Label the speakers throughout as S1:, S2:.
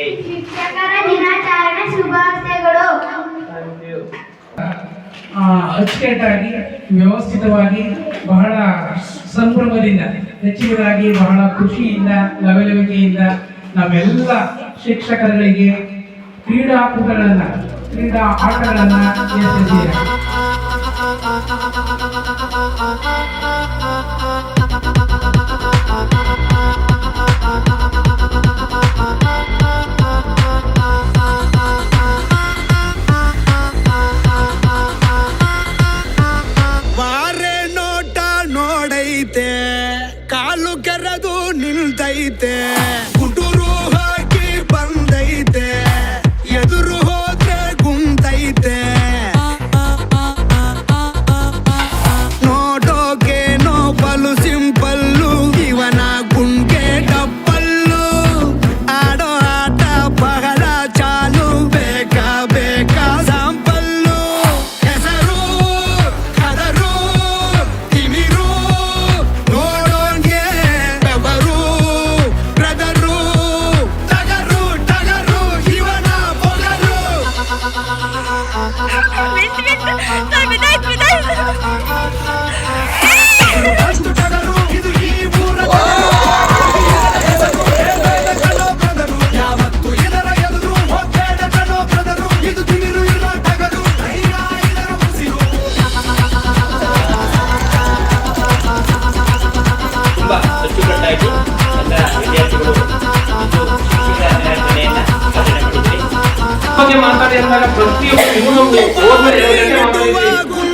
S1: ಶಿಕ್ಷಕರ ದಿನಾಚರಣೆ ಶುಭಾಶಯಗಳು.
S2: ಅಚ್ಚುಕಟ್ಟಾಗಿ ವ್ಯವಸ್ಥಿತವಾಗಿ ಬಹಳ ಸಂಭ್ರಮದಿಂದ ಹೆಚ್ಚಿನದಾಗಿ ಬಹಳ ಖುಷಿಯಿಂದ ಲವಲವಿಕೆಯಿಂದ ನಾವೆಲ್ಲ ಶಿಕ್ಷಕರುಗಳಿಗೆ ಕ್ರೀಡಾ ಆಟಗಳನ್ನು ಏರ್ಪಡಿಸಿದ್ದೇವೆ.
S3: ಕಾಲು ಕೆರೆದು ನಿಲ್ತೈತೆ, ಗುಟುರು ಹಾಕಿ ಬಂದೈತೆ, ಎದುರು ಹೋದ್ರೆ ಗುಂತೈತೆ, ನೋಡೋಕೆ ನೋಬಲು ಸಿಂಪಲ್ಲು, ಇವನ ಗುಂಗೆ ಡಬ್ಬಲ್ಲು, ಆಡೋ ಆಟ ಬಹಳ ಚಾಲು, ಬೇಕಾ ಬೇಕಾ ಸಾಂಪಲ್ಲು, ಹೆಸರು ಕದರು ತಿಮಿರು, ನೋಡೋಂಗೆ ಬೆವರು ಬ್ರದರು, ಟಗರು ಟಗರು ಇವನ ಬೊಗರು. ಅಷ್ಟು ಟಗರು ಇದು ಈ ಊರ ಬ್ರದರು, ಯಾವತ್ತು ಇದರ ಎದುರು ಹೋಗ್ಬೇಡ ಕಣೋ ಬ್ರದರು, ಇದು ತಿಮಿರು ಇರೋ ಟಗರು, ಇದರ ಉಸಿರು.
S4: ತುಂಬಾ ಅಚ್ಚುಕಟ್ಟಾಗಿ ಎಲ್ಲ ವಿದ್ಯಾರ್ಥಿಗಳು ಬಗ್ಗೆ ಮಾತಾಡಿ ಅಂದಾಗ ಪ್ರತಿಯೊಬ್ಬರು ಹೋದ್ಮೇಲೆ ನಮ್ಮ ಮಕ್ಕಳು ಎಷ್ಟು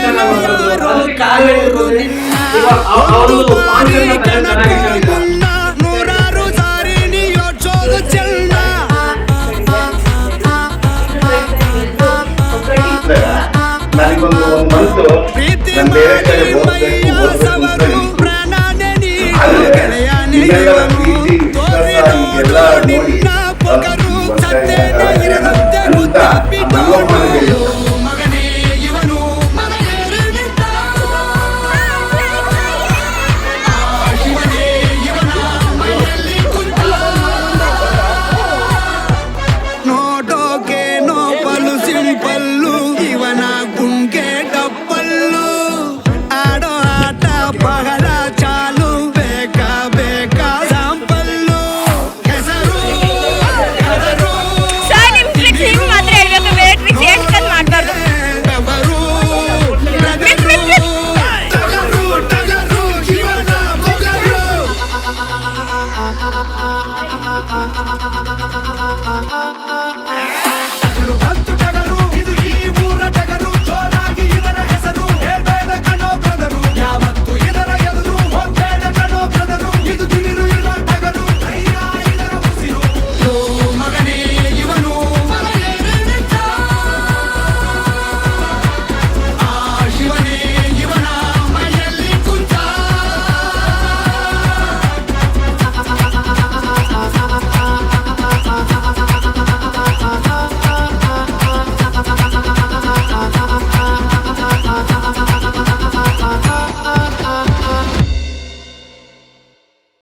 S4: ಚೆನ್ನಾಗಿ ಮಾತಾಡ್ತಾರೆ. ಅದಕ್ಕೆ ಕಾರಣ ಇರ್ಬೋದು. ಇವಾಗ ಅವ್ರದ್ದು ಪಾಠಗಳನ್ನ ಚೆನ್ನಾಗಿ ಹೇಳಿದ್ದಾರೆ.
S3: ನೂರಾರು ಸಾರಿ ನೀ ಯೋಚೋದು ಚೆನ್ನ,
S5: ನನಗೊಂದು ಮಂತು
S3: ಪ್ರೀತಿ
S5: ನಾನು ಬೇರೆ ಕಡೆ
S3: ಮೈಯ ಸವರು ಪ್ರಾಣನೇ ನೀನು, ಗೆಳೆಯನೇ
S5: ಇದೆಲ್ಲ
S3: ಇವನು,
S5: ಪ್ರೀತಿ
S3: ತೋರಿ
S5: ಎಲ್ಲ
S3: ನೋಡು
S5: ನೋಡಿ
S3: ನಿನ್ನ ಪೊಗರು, ಸತ್ತೇನೆ ಇರದಂತೆ ಮುದ್ದಾಬಿಟ್ಟು ನೋಡು, ಮಗನೇ ಇವನು ಮಗನೇರಿ ನಿಂತ, ಶಿವನೇ ಇವನ ಮೈಯಲ್ಲಿ ಕುಂತ, ನೋಡೋಕೆ ನೋಬಲು ಸಿಂಪಲ್ಲು, ಇವನ ಗುಂಗೆ ಡಬ್ಬಲ್ಲು, ಆಡೋ ಆಟ ಬಹಳ ಚಾಲು, ಬೇಕಾ ಬೇಕಾ ಸಾಂಪಲ್ಲು, ಹೆಸರು ಕದರು
S6: ಸರ್ ನಿಮ್ ಟ್ರಿಕ್ಸ್ ಹಿಂಗ್ ಮಾತ್ರ ಹೇಳ್ಬೇಕು, ಬೇರೆ ಟ್ರಿಕ್ಸ್ ಹೇಳ್ಕೊಂಡು ಮಾಡ್ಬಾರ್ದು.
S3: ಬೆವರು ಬ್ರದರು, ಟಗರು ಟಗರು ಇವನ ಬೊಗರು.